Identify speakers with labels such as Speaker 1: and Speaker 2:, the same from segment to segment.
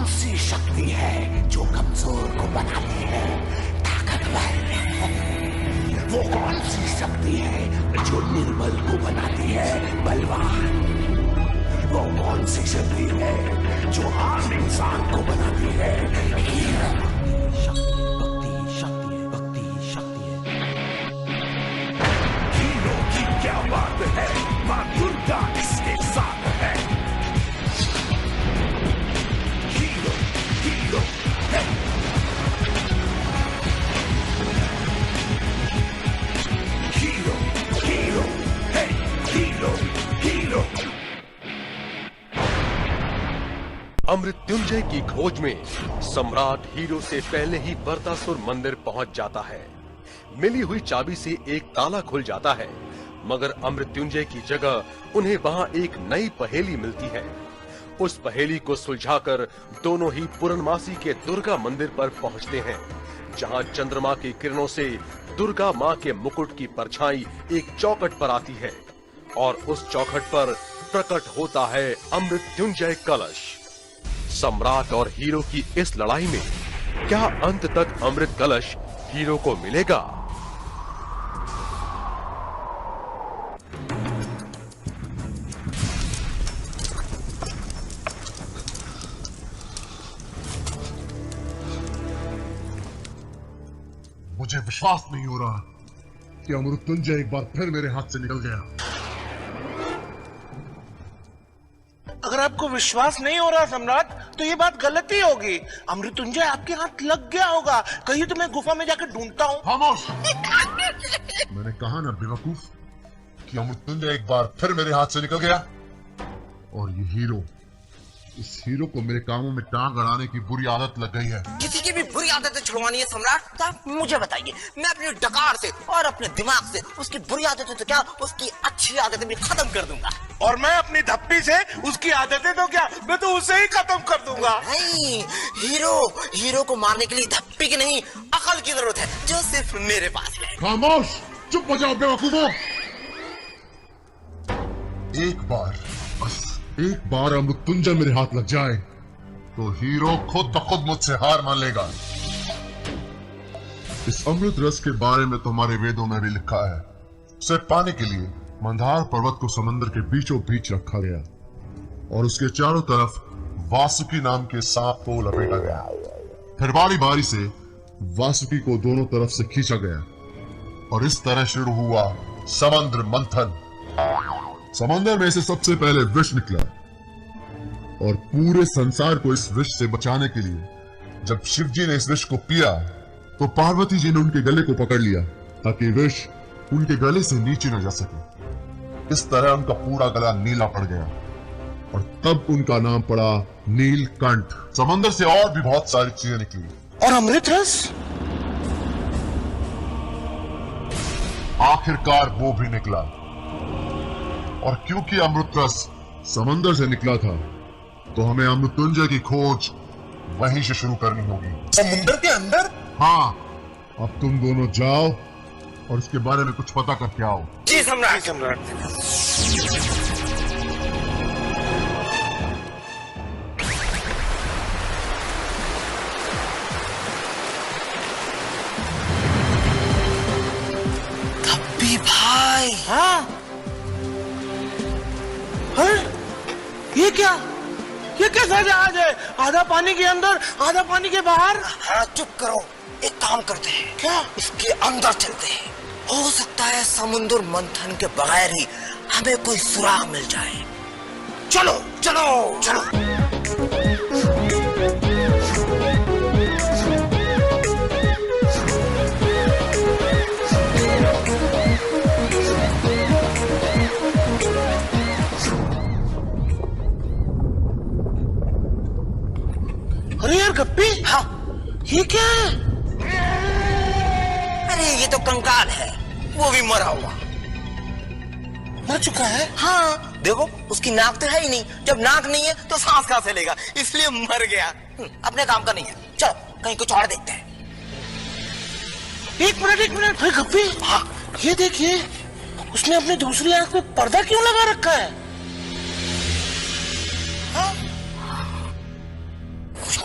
Speaker 1: कौन सी शक्ति है जो कमजोर को बनाती है ताकतवर? वो कौन सी शक्ति है जो निर्बल को बनाती है बलवान? वो कौन सी शक्ति है जो आम इंसान को बनाती है हीरो? हीरो की क्या बात है, माँ दुर्गा इसके साथ है। हीरो हीरो है। हीरो हीरो है। Hero hero.
Speaker 2: अमृत्युंजय की खोज में सम्राट हीरो से पहले ही बर्तासुर मंदिर पहुंच जाता है। मिली हुई चाबी से एक ताला खुल जाता है, मगर अमृत्युंजय की जगह उन्हें वहां एक नई पहेली मिलती है। उस पहेली को सुलझाकर दोनों ही पूर्णमासी के दुर्गा मंदिर पर पहुंचते हैं, जहां चंद्रमा की किरणों से दुर्गा मां के मुकुट की परछाई एक चौखट पर आती है और उस चौखट पर प्रकट होता है अमृत्युंजय कलश। सम्राट और हीरो की इस लड़ाई में क्या अंत तक अमृत कलश हीरो को मिलेगा?
Speaker 3: मुझे विश्वास नहीं हो रहा कि अमृत्युंजय एक बार फिर मेरे हाथ से निकल गया।
Speaker 4: अगर आपको विश्वास नहीं हो रहा सम्राट, तो ये बात गलती होगी। अमृत्युंजय आपके हाथ लग गया होगा। कहीं तो मैं गुफा में जाकर ढूंढता हूँ।
Speaker 3: खामोश! मैंने कहा ना बेवकूफ कि अमृत्युंजय एक बार फिर मेरे हाथ से निकल गया। और ये हीरो, इस हीरो को मेरे कामों में टांग अड़ाने की बुरी आदत लग गई है।
Speaker 5: किसी की भी बुरी आदतें छुड़वानी है सम्राट, तो आप मुझे बताइए। मैं अपनी डकार से और अपने दिमाग से उसकी बुरी आदतें तो क्या, उसकी अच्छी आदतें भी खत्म कर दूंगा।
Speaker 4: और मैं अपनी धप्पी से उसकी आदतें तो क्या, मैं तो उसे ही खत्म कर दूंगा।
Speaker 5: नहीं, हीरो को मारने के लिए धप्पी की नहीं, अकल की जरूरत है, जो सिर्फ मेरे पास है।
Speaker 3: खामोश! चुप हो जाओ बेवकूफों! एक बार अमृत्युंजय मेरे हाथ लग जाए तो हीरो खुद ब खुद मुझसे हार मान लेगा। इस अमृत रस के बारे में तो हमारे वेदों में भी लिखा है। उसे पाने के लिए मंदार पर्वत को समंदर के बीचों बीच रखा गया और उसके चारों तरफ वासुकी नाम के सांप को लपेटा गया। फिर बारी बारी से वासुकी को दोनों तरफ से खींचा गया और इस तरह शुरू हुआ समुद्र मंथन। समंदर में से सबसे पहले विष निकला और पूरे संसार को इस विष से बचाने के लिए जब शिव जी ने इस विष को पिया तो पार्वती जी ने उनके गले को पकड़ लिया ताकि विष उनके गले से नीचे न जा सके। इस तरह उनका पूरा गला नीला पड़ गया और तब उनका नाम पड़ा नीलकंठ। समंदर से और भी बहुत सारी चीजें निकली।
Speaker 4: और अमृत रस?
Speaker 3: आखिरकार वो भी निकला। और क्योंकि अमृत रस समंदर से निकला था तो हमें अमृत्युंजय की खोज वहीं से शुरू करनी होगी।
Speaker 4: समुद्र के अंदर?
Speaker 3: हाँ, अब तुम दोनों जाओ और इसके बारे में कुछ पता करके आओ।
Speaker 5: जी सम्राट। धप्पी भाई।
Speaker 4: हाँ? ये कैसा जहाज है? आधा पानी के अंदर, आधा पानी के बाहर।
Speaker 5: हाँ, चुप करो। एक काम करते हैं,
Speaker 4: क्या?
Speaker 5: इसके अंदर चलते हैं। हो सकता है समुद्र मंथन के बगैर ही हमें कोई सुराग मिल जाए। चलो चलो चलो।
Speaker 4: अरे यार गप्पी,
Speaker 5: हाँ,
Speaker 4: ये क्या है?
Speaker 5: अरे ये तो कंकाल है, वो भी मरा हुआ।
Speaker 4: मर चुका है?
Speaker 5: हाँ, देखो उसकी नाक तो है ही नहीं। जब नाक नहीं है तो सांस कहां से लेगा, इसलिए मर गया। अपने काम का नहीं है। चलो कहीं कुछ और देखते हैं।
Speaker 4: एक मिनट भाई गप्पी। हाँ, ये देखिए, उसने अपनी दूसरी आंख पे पर्दा क्यों लगा रखा है?
Speaker 5: हाँ? कुछ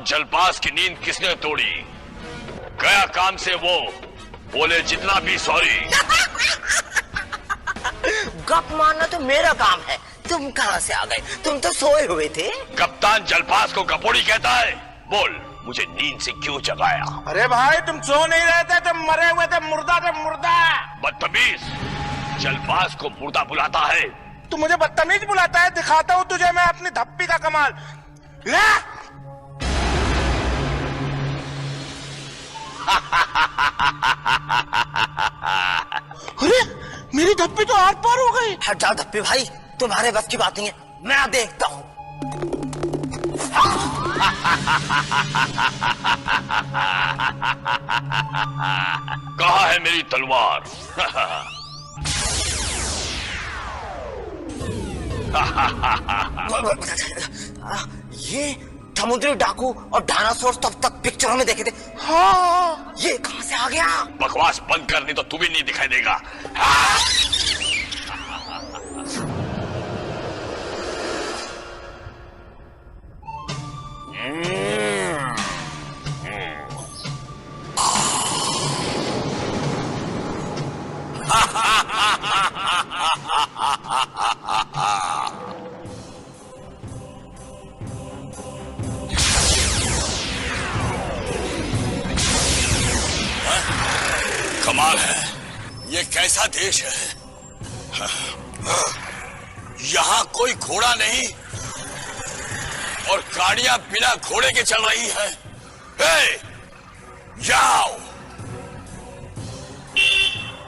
Speaker 6: जलपास की नींद किसने तोड़ी? गया काम से वो, बोले जितना भी सॉरी।
Speaker 5: गप मारना तो मेरा काम है, तुम कहाँ से आ गए? तुम तो सोए हुए थे।
Speaker 6: कप्तान जलपास को गपोड़ी कहता है? बोल, मुझे नींद से क्यों जगाया?
Speaker 4: अरे भाई तुम सो नहीं रहे थे, तुम मरे हुए थे, मुर्दा थे, मुर्दा।
Speaker 6: बदतमीज, जलपास को मुर्दा बुलाता है?
Speaker 4: तू मुझे बदतमीज बुलाता है? दिखाता हूँ तुझे मैं अपनी धप्पी का कमाल। ले! अरे मेरी धप्पी तो आर पार हो गई।
Speaker 5: हट जाओ धप्पी भाई, तुम्हारे बस की बात नहीं है, मैं देखता हूँ।
Speaker 6: कहाँ है मेरी तलवार?
Speaker 5: ये समुद्री डाकू और डायनासोर तब तक पिक्चरों में देखे थे।
Speaker 4: हाँ,
Speaker 5: ये कहाँ से आ गया?
Speaker 6: बकवास बंद करनी तो तू भी नहीं दिखाई देगा। कमाल है, ये कैसा देश है? यहाँ कोई घोड़ा नहीं और गाड़ियां बिना घोड़े के चल रही हैं। जाओ,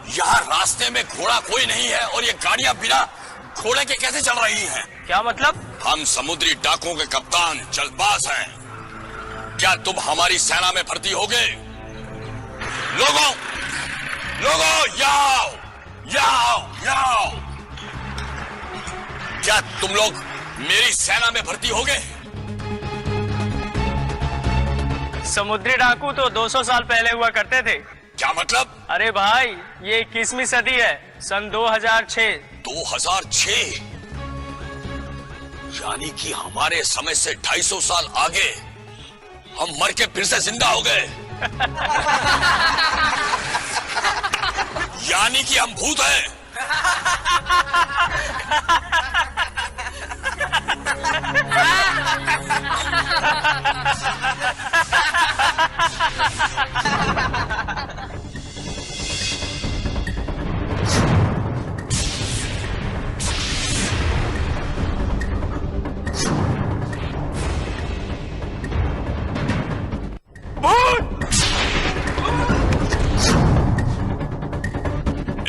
Speaker 6: यहाँ रास्ते में घोड़ा कोई नहीं है और ये गाड़ियां बिना घोड़े के कैसे चल रही हैं?
Speaker 7: क्या मतलब?
Speaker 6: हम समुद्री डाकुओं के कप्तान जलपास हैं। क्या तुम हमारी सेना में भर्ती होगे? लोगों, याओ, याओ, याओ। क्या तुम लोग मेरी सेना में भर्ती होगे?
Speaker 7: समुद्री डाकू तो 200 साल पहले हुआ करते थे।
Speaker 6: क्या मतलब?
Speaker 7: अरे भाई, ये 21वीं सदी है, सन 2006।
Speaker 6: 2006? यानी कि हमारे समय से 250 साल आगे हम मर के फिर से जिंदा हो गए। यानी कि हम भूत हैं।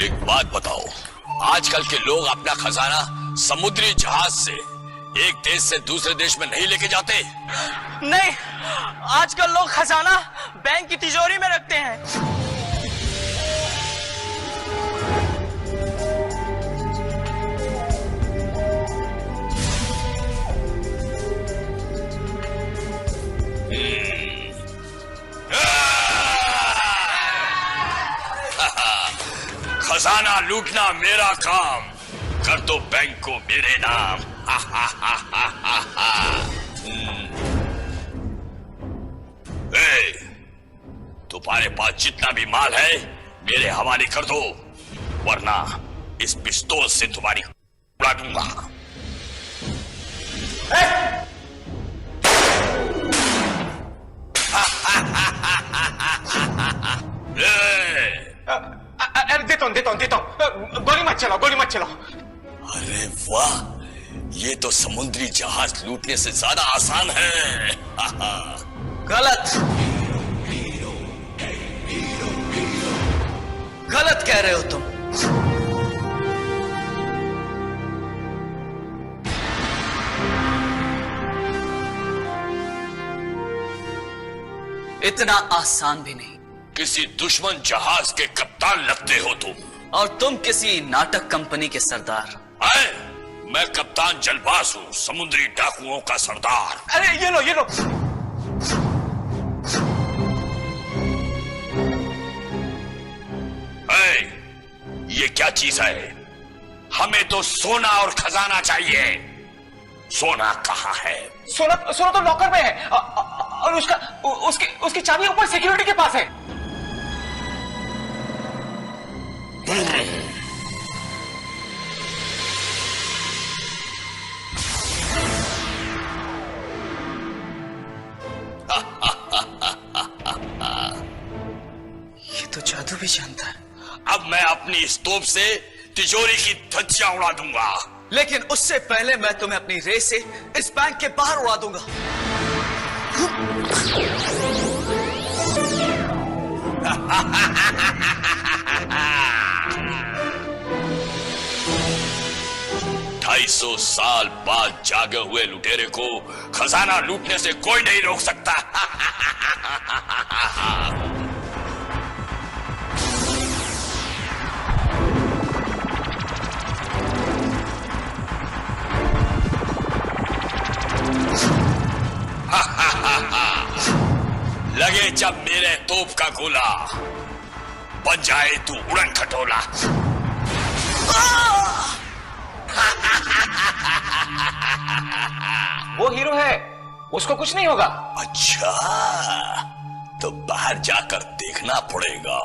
Speaker 6: एक बात बताओ, आजकल के लोग अपना खजाना समुद्री जहाज से एक देश से दूसरे देश में नहीं लेके जाते?
Speaker 7: नहीं, आजकल लोग खजाना बैंक की तिजोरी में रखते हैं।
Speaker 6: खजाना लूटना मेरा काम, कर दो बैंक को मेरे नाम। तुम्हारे पास जितना भी माल है मेरे हवाले कर दो, वरना इस पिस्तौल से तुम्हारी उड़ा दूंगा।
Speaker 4: देता हूँ। गोली मत चलाओ।
Speaker 6: अरे वाह, ये तो समुद्री जहाज लूटने से ज्यादा आसान है।
Speaker 5: गलत कह रहे हो तुम।
Speaker 8: इतना आसान भी नहीं।
Speaker 6: किसी दुश्मन जहाज के कप्तान लगते हो तुम,
Speaker 8: और तुम किसी नाटक कंपनी के सरदार।
Speaker 6: मैं कप्तान जलपास हूँ, समुद्री डाकुओं का सरदार।
Speaker 4: अरे ये लो।
Speaker 6: ये क्या चीज है? हमें तो सोना और खजाना चाहिए। सोना कहाँ है?
Speaker 4: सोना तो लॉकर में है।
Speaker 7: और उसकी चाबी ऊपर सिक्योरिटी के पास है।
Speaker 8: ये तो जादू भी जानता है।
Speaker 6: अब मैं अपनी इस तोप से तिजोरी की धज्जियां उड़ा दूंगा।
Speaker 8: लेकिन उससे पहले मैं तुम्हें अपनी रेस से इस बैंक के बाहर उड़ा दूंगा।
Speaker 6: सौ साल बाद जागे हुए लुटेरे को खजाना लूटने से कोई नहीं रोक सकता। लगे जब मेरे तोप का गोला बन जाए तू उड़न खटोला।
Speaker 7: वो हीरो है, उसको कुछ नहीं होगा।
Speaker 6: अच्छा, तो बाहर जाकर देखना पड़ेगा।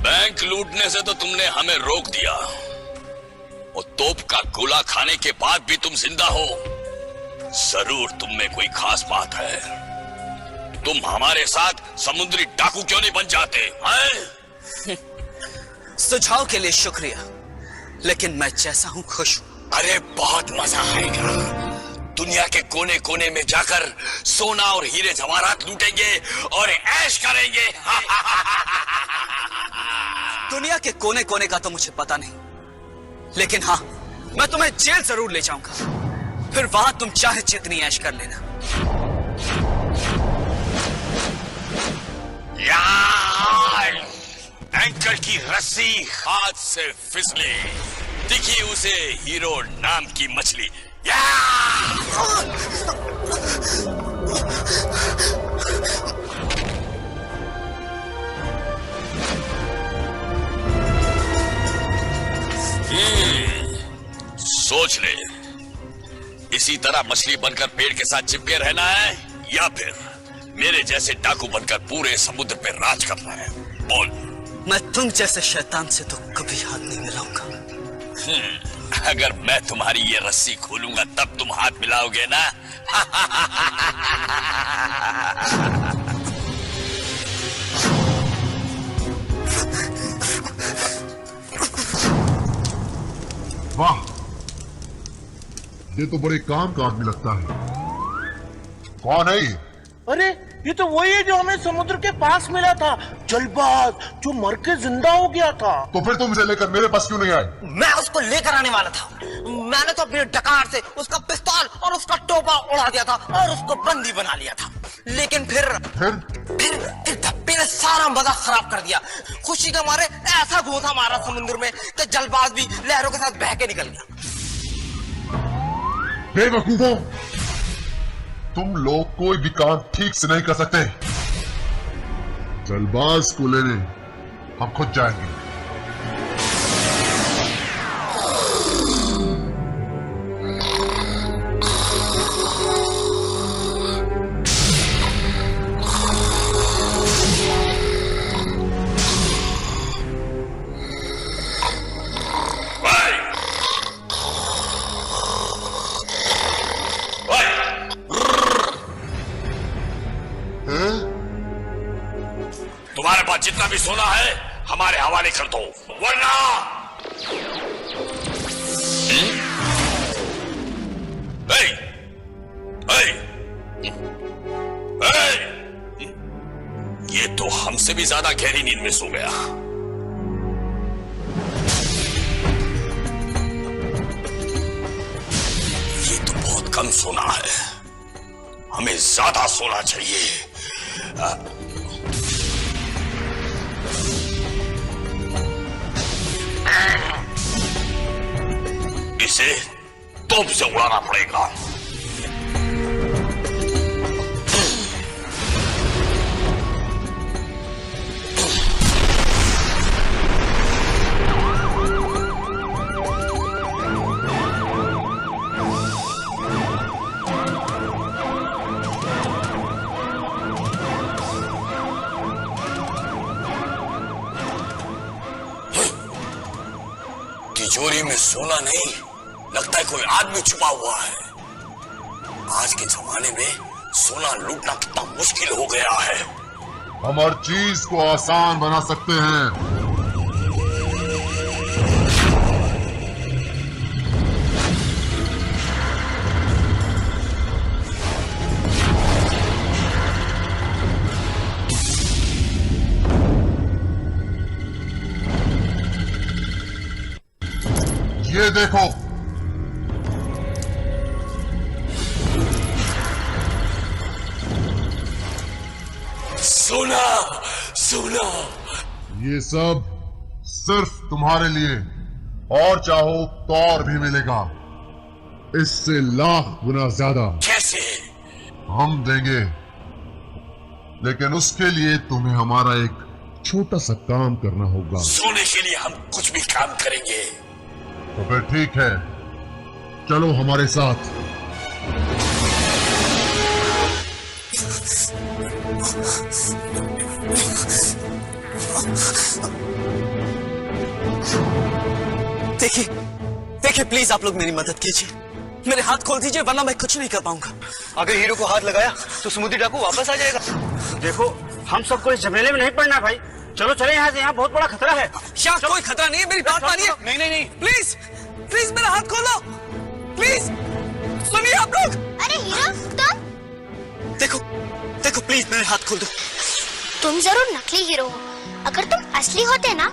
Speaker 6: बैंक लूटने से तो तुमने हमें रोक दिया और तोप का गोला खाने के बाद भी तुम जिंदा हो। जरूर तुम में कोई खास बात है। तुम हमारे साथ समुद्री डाकू क्यों नहीं बन जाते हैं?
Speaker 8: सुझाव के लिए शुक्रिया, लेकिन मैं जैसा हूं खुश हूं।
Speaker 6: अरे बहुत मजा आएगा। दुनिया के कोने कोने में जाकर सोना और हीरे जवाहरात लूटेंगे और ऐश करेंगे।
Speaker 8: दुनिया के कोने कोने का तो मुझे पता नहीं, लेकिन हाँ, मैं तुम्हें जेल जरूर ले जाऊंगा। फिर वहां तुम चाहे जितनी ऐश कर लेना।
Speaker 6: यार, एंकर की रस्सी हाथ से फिसले, दिखी उसे हीरो नाम की मछली। सोच ले, इसी तरह मछली बनकर पेड़ के साथ चिपके रहना है या फिर मेरे जैसे डाकू बनकर पूरे समुद्र पे राज करना है? बोल।
Speaker 8: मैं तुम जैसे शैतान से तो कभी हाथ नहीं मिलाऊंगा।
Speaker 6: अगर मैं तुम्हारी ये रस्सी खोलूंगा तब तुम हाथ मिलाओगे ना?
Speaker 3: वाह, ये तो बड़े काम का आदमी लगता है। कौन है ये?
Speaker 4: अरे ये तो वही है जो हमें समुद्र के पास मिला था, जलबाज जो मर के जिंदा हो गया था।
Speaker 3: तो फिर तुम इसे लेकर मेरे पास क्यों नहीं आए?
Speaker 5: मैं उसको लेकर आने वाला था। मैंने तो अपनी डकार से उसका पिस्तौल और उसका टोपा उड़ा दिया था और उसको बंदी बना लिया था। लेकिन फिर धप्पे ने सारा मजा खराब कर दिया। खुशी के मारे ऐसा घोंसा मारा समुद्र में कि जलबाज भी लहरों के साथ बह के निकल गया।
Speaker 3: बेवकूफों, तुम लोग कोई भी काम ठीक से नहीं कर सकते। जलबाज को लेने हम खुद जाएंगे।
Speaker 6: तुम्हारे पास जितना भी सोना है हमारे हवाले कर दो, वरना ये तो हमसे भी ज्यादा गहरी नींद में सो गया। ये तो बहुत कम सोना है, हमें ज्यादा सोना चाहिए। इसे तोप से उड़ाना पड़ेगा। तिजोरी में सोना नहीं, लगता है कोई आदमी छुपा हुआ है। आज के जमाने में सोना लूटना कितना मुश्किल हो गया है।
Speaker 3: हम हर चीज को आसान बना सकते हैं। ये देखो,
Speaker 6: सोना सोना।
Speaker 3: ये सब सिर्फ तुम्हारे लिए, और चाहो तो और भी मिलेगा, इससे लाख गुना ज्यादा
Speaker 6: कैसे?
Speaker 3: हम देंगे, लेकिन उसके लिए तुम्हें हमारा एक छोटा सा काम करना होगा।
Speaker 6: सोने के लिए हम कुछ भी काम करेंगे।
Speaker 3: तो फिर ठीक है, चलो हमारे साथ।
Speaker 8: देखिए देखिए, प्लीज आप लोग मेरी मदद कीजिए, मेरे हाथ खोल दीजिए, वरना मैं कुछ नहीं कर पाऊंगा।
Speaker 9: अगर हीरो को हाथ लगाया तो समुद्री डाकू वापस आ जाएगा। देखो, हम सबको इस झमेले में नहीं पड़ना भाई। चलो चले यहाँ से, यहाँ बहुत बड़ा खतरा है।
Speaker 8: क्या कोई खतरा नहीं है? मेरी बात मानिए।
Speaker 9: नहीं नहीं नहीं,
Speaker 8: प्लीज प्लीज मेरा हाथ खोलो, प्लीज सुनिए आप लोग।
Speaker 10: अरे हीरो तुम
Speaker 8: देखो देखो, प्लीज मेरे हाथ खोल दो।
Speaker 10: तुम जरूर नकली हीरो हो। अगर तुम असली होते ना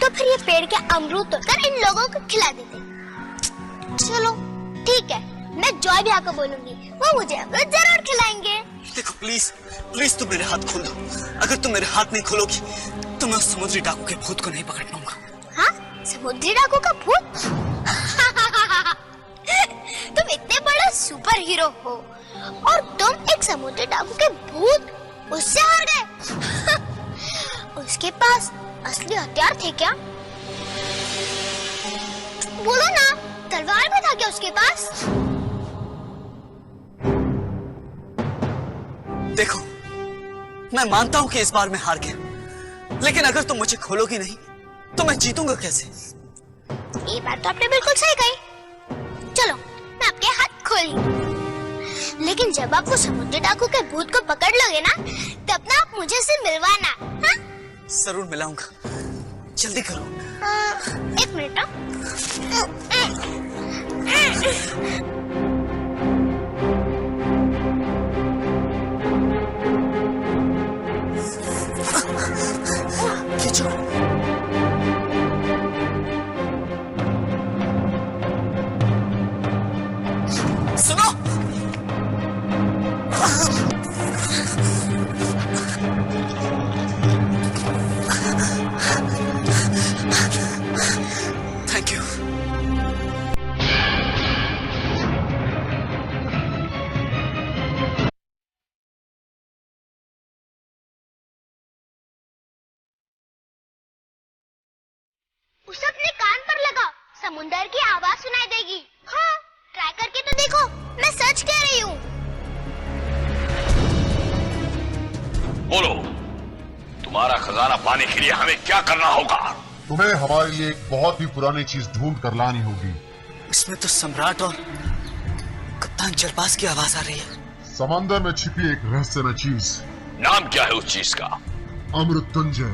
Speaker 10: तो फिर ये पेड़ के अमरूद तोड़कर इन लोगों को खिला देते। चलो ठीक है, मैं जॉय भैया को बोलूंगी, वो मुझे अमरूद जरूर खिलाएंगे।
Speaker 8: देखो प्लीज प्लीज तुम मेरे हाथ खोल दो। अगर तुम मेरे हाथ नहीं खोलोगी तो मैं समुद्री डाकू के भूत को नहीं पकड़ पाऊंगा।
Speaker 10: हाँ, समुद्री डाकू का भूत? तुम इतने बड़ा सुपर हीरो हो और तुम एक समुद्री डाकू के भूत उससे हार गए। उसके पास असली हथियार थे क्या? बोलो ना, तलवार भी था क्या उसके पास?
Speaker 8: देखो, मैं मानता हूं कि इस बार मैं हार गया, लेकिन अगर तुम मुझे खोलोगी नहीं तो मैं जीतूंगा कैसे?
Speaker 10: ये बात तो आपने बिल्कुल सही कही। चलो मैं आपके हाथ खोली, लेकिन जब आप वो समुद्री डाकू के भूत को पकड़ लोगे ना, तब ना आप मुझे से मिलवाना। हाँ?
Speaker 8: जरूर मिलाऊंगा, जल्दी करो।
Speaker 10: एक मिनट ना।
Speaker 8: खींचो। सुनो, थैंक यू।
Speaker 10: उसे अपने कान पर लगाओ, समुंदर की आवाज सुनाई देगी। हाँ, ट्राई करके तो देखो, मैं सच कह रही हूँ।
Speaker 6: बोलो, तुम्हारा खजाना पाने के लिए हमें क्या करना होगा?
Speaker 3: तुम्हें हमारे लिए एक बहुत ही पुरानी चीज ढूंढ कर लानी होगी।
Speaker 8: इसमें तो सम्राट और कप्तान जलबाज की आवाज आ रही है।
Speaker 3: समंदर में छिपी एक रहस्यमय चीज।
Speaker 6: नाम क्या है उस चीज का?
Speaker 3: अमृत्युंजय।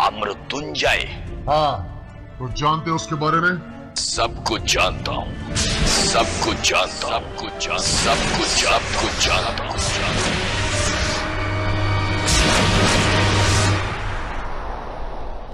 Speaker 6: अमृत्युंजय?
Speaker 3: हाँ, तो जानते हो उसके बारे में?
Speaker 6: सब कुछ जानता हूँ, सब कुछ जानता हूँ, सब कुछ जानता हूँ।